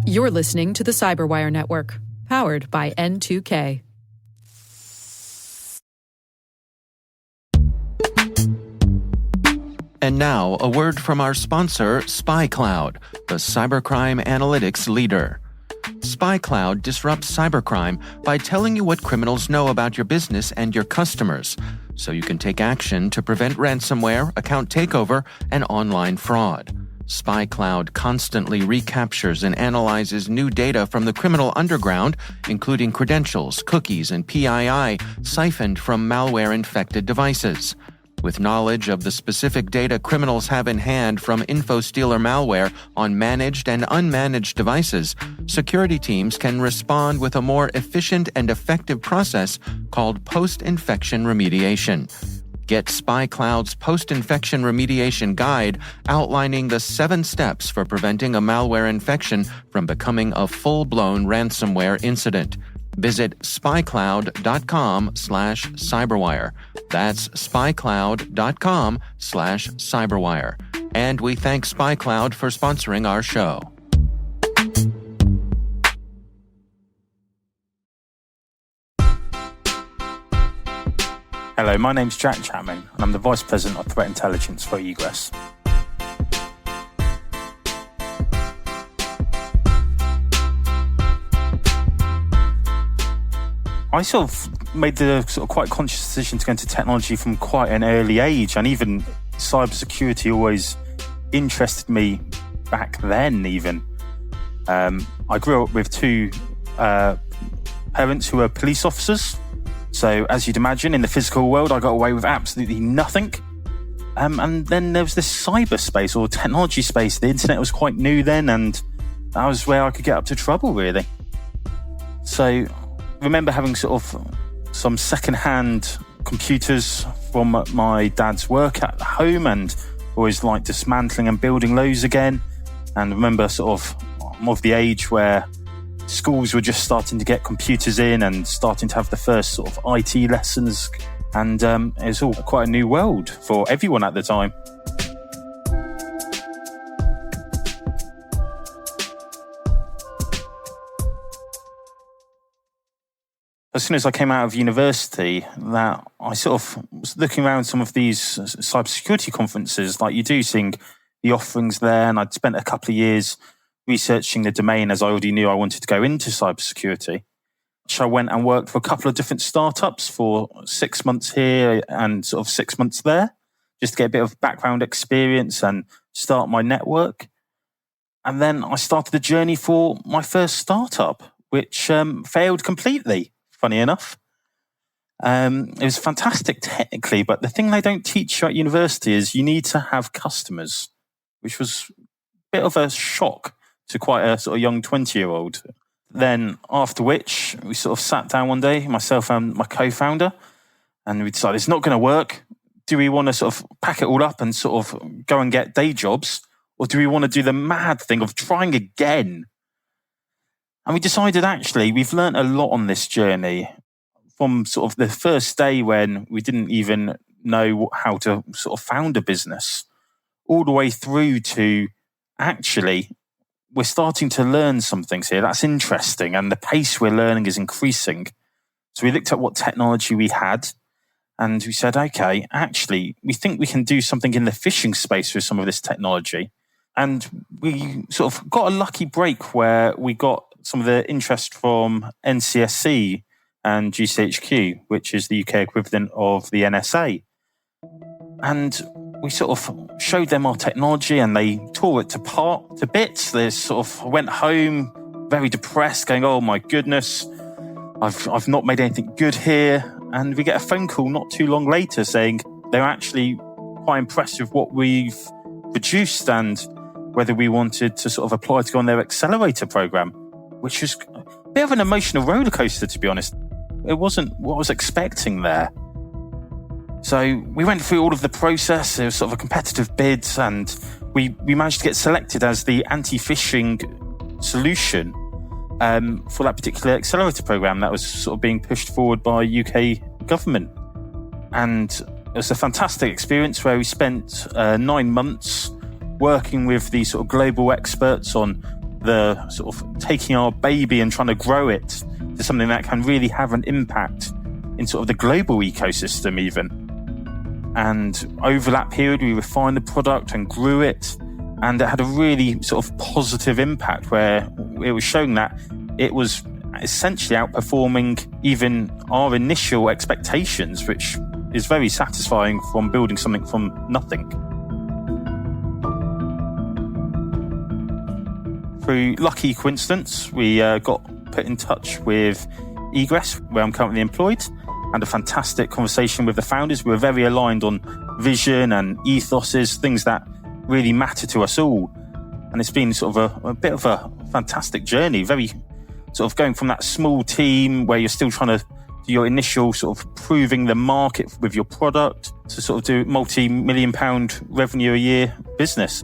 You're listening to the Cyberwire Network, powered by N2K. And now, a word from our sponsor, SpyCloud, the cybercrime analytics leader. SpyCloud disrupts cybercrime by telling you what criminals know about your business and your customers, so you can take action to prevent ransomware, account takeover, and online fraud. SpyCloud constantly recaptures and analyzes new data from the criminal underground, including credentials, cookies, and PII siphoned from malware-infected devices. With knowledge of the specific data criminals have in hand from InfoStealer malware on managed and unmanaged devices, security teams can respond with a more efficient and effective process called post-infection remediation. Get SpyCloud's post-infection remediation guide outlining the 7 steps for preventing a malware infection from becoming a full-blown ransomware incident. Visit spycloud.com/cyberwire. That's spycloud.com/cyberwire. And we thank SpyCloud for sponsoring our show. Hello, my name's Jack Chapman, and I'm the Vice President of Threat Intelligence for Egress. I sort of made the quite conscious decision to go into technology from quite an early age, and even cybersecurity always interested me back then even. I grew up with 2 parents who were police officers, so as you'd imagine, in the physical world I got away with absolutely nothing. And then there was this cyberspace or technology space. The internet was quite new then, and that was where I could get up to trouble really. So remember having sort of some second-hand computers from my dad's work at home, and always like dismantling and building those again. And remember I'm of the age where schools were just starting to get computers in and starting to have the first sort of IT lessons. And it was all quite a new world for everyone at the time. As soon as I came out of university, that I sort of was looking around some of these cybersecurity conferences like you do, seeing the offerings there. And I'd spent a couple of years researching the domain, as I already knew I wanted to go into cybersecurity. So I went and worked for a couple of different startups for 6 months here and sort of 6 months there, just to get a bit of background experience and start my network. And then I started the journey for my first startup, which failed completely. Funny enough. It was fantastic technically, but the thing they don't teach you at university is you need to have customers, which was a bit of a shock to quite a sort of young 20-year-old. Then after which, we sort of sat down one day, myself and my co-founder, and we decided it's not going to work. Do we want to sort of pack it all up and sort of go and get day jobs, or do we want to do the mad thing of trying again? And we decided, actually, we've learned a lot on this journey from sort of the first day when we didn't even know how to sort of found a business, all the way through to actually we're starting to learn some things here. That's interesting. And the pace we're learning is increasing. So we looked at what technology we had, and we said, okay, actually, we think we can do something in the phishing space with some of this technology. And we sort of got a lucky break where we got some of the interest from NCSC and GCHQ, which is the UK equivalent of the NSA. And we sort of showed them our technology, and they tore it to bits. They sort of went home very depressed, going, oh my goodness, I've not made anything good here. And we get a phone call not too long later saying they're actually quite impressed with what we've produced and whether we wanted to sort of apply to go on their accelerator program, which was a bit of an emotional roller coaster, to be honest. It wasn't what I was expecting there. So we went through all of the process. It was sort of a competitive bid, and we managed to get selected as the anti-phishing solution for that particular accelerator program that was sort of being pushed forward by UK government. And it was a fantastic experience where we spent 9 months working with these sort of global experts on the sort of taking our baby and trying to grow it to something that can really have an impact in sort of the global ecosystem even. And over that period, we refined the product and grew it. And it had a really sort of positive impact where it was showing that it was essentially outperforming even our initial expectations, which is very satisfying from building something from nothing. Through lucky coincidence, we got put in touch with Egress, where I'm currently employed, and a fantastic conversation with the founders. We were very aligned on vision and ethoses, things that really matter to us all. And it's been sort of a bit of a fantastic journey, very sort of going from that small team where you're still trying to do your initial sort of proving the market with your product to sort of do multi-million pound revenue a year business.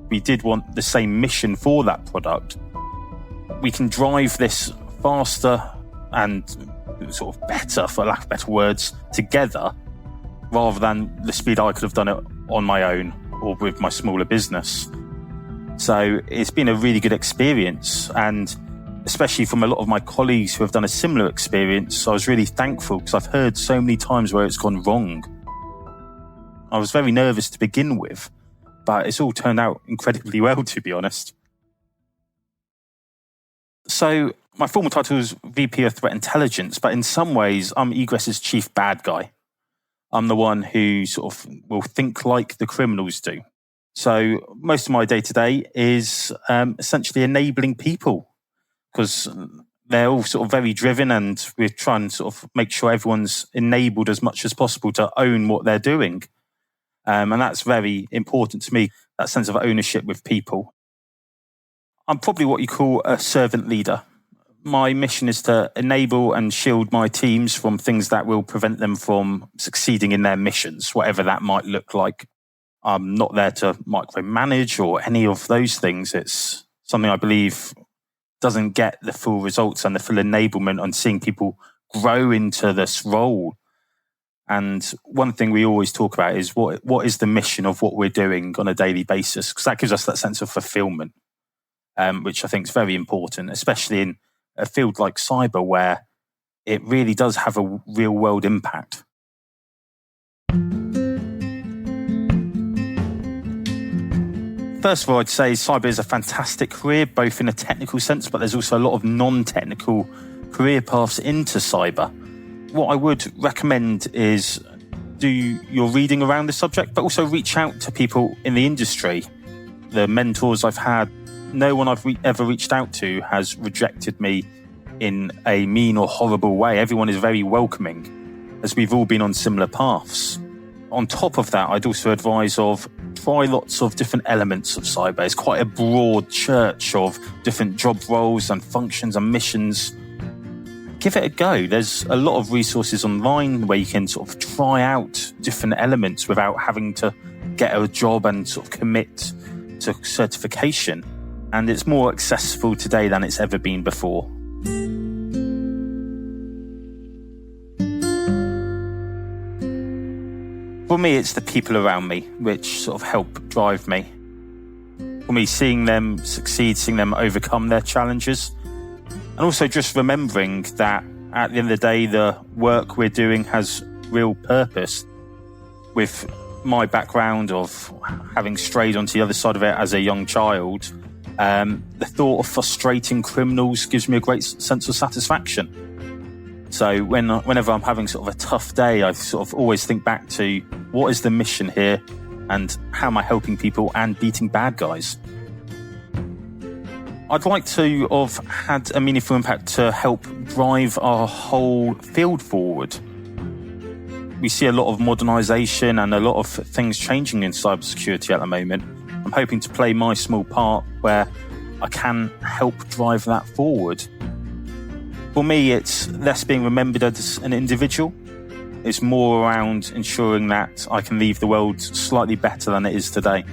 We did want the same mission for that product. We can drive this faster and sort of better, for lack of better words, together, rather than the speed I could have done it on my own or with my smaller business. So it's been a really good experience, and especially from a lot of my colleagues who have done a similar experience, I was really thankful because I've heard so many times where it's gone wrong. I was very nervous to begin with, but it's all turned out incredibly well, to be honest. So my formal title is VP of Threat Intelligence, but in some ways I'm Egress's chief bad guy. I'm the one who sort of will think like the criminals do. So most of my day-to-day is essentially enabling people, because they're all sort of very driven, and we're trying to sort of make sure everyone's enabled as much as possible to own what they're doing. And that's very important to me, that sense of ownership with people. I'm probably what you call a servant leader. My mission is to enable and shield my teams from things that will prevent them from succeeding in their missions, whatever that might look like. I'm not there to micromanage or any of those things. It's something I believe doesn't get the full results and the full enablement on seeing people grow into this role. And one thing we always talk about is what is the mission of what we're doing on a daily basis, because that gives us that sense of fulfillment, which I think is very important, especially in a field like cyber where it really does have a real world impact. First of all, I'd say cyber is a fantastic career, both in a technical sense, but there's also a lot of non-technical career paths into cyber. What I would recommend is do your reading around the subject, but also reach out to people in the industry. The mentors I've had, no one I've ever reached out to has rejected me in a mean or horrible way. Everyone is very welcoming, as we've all been on similar paths. On top of that, I'd also advise of try lots of different elements of cyber. It's quite a broad church of different job roles and functions and missions. Give it a go. There's a lot of resources online where you can sort of try out different elements without having to get a job and sort of commit to certification. And it's more accessible today than it's ever been before. For me, it's the people around me which sort of help drive me. For me, seeing them succeed, seeing them overcome their challenges, and also just remembering that at the end of the day, the work we're doing has real purpose. With my background of having strayed onto the other side of it as a young child, the thought of frustrating criminals gives me a great sense of satisfaction. So whenever I'm having sort of a tough day, I sort of always think back to what is the mission here and how am I helping people and beating bad guys. I'd like to have had a meaningful impact to help drive our whole field forward. We see a lot of modernisation and a lot of things changing in cybersecurity at the moment. I'm hoping to play my small part where I can help drive that forward. For me, it's less being remembered as an individual. It's more around ensuring that I can leave the world slightly better than it is today.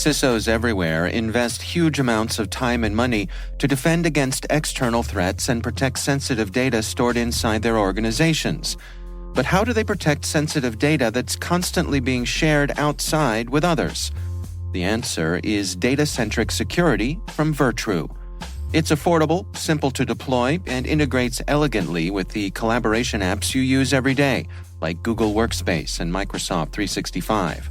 CISOs everywhere invest huge amounts of time and money to defend against external threats and protect sensitive data stored inside their organizations. But how do they protect sensitive data that's constantly being shared outside with others? The answer is data-centric security from Virtru. It's affordable, simple to deploy, and integrates elegantly with the collaboration apps you use every day, like Google Workspace and Microsoft 365.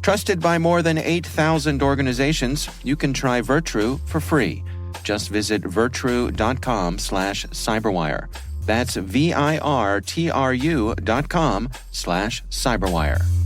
Trusted by more than 8,000 organizations, you can try Virtru for free. Just visit virtru.com/cyberwire. That's virtru.com/cyberwire.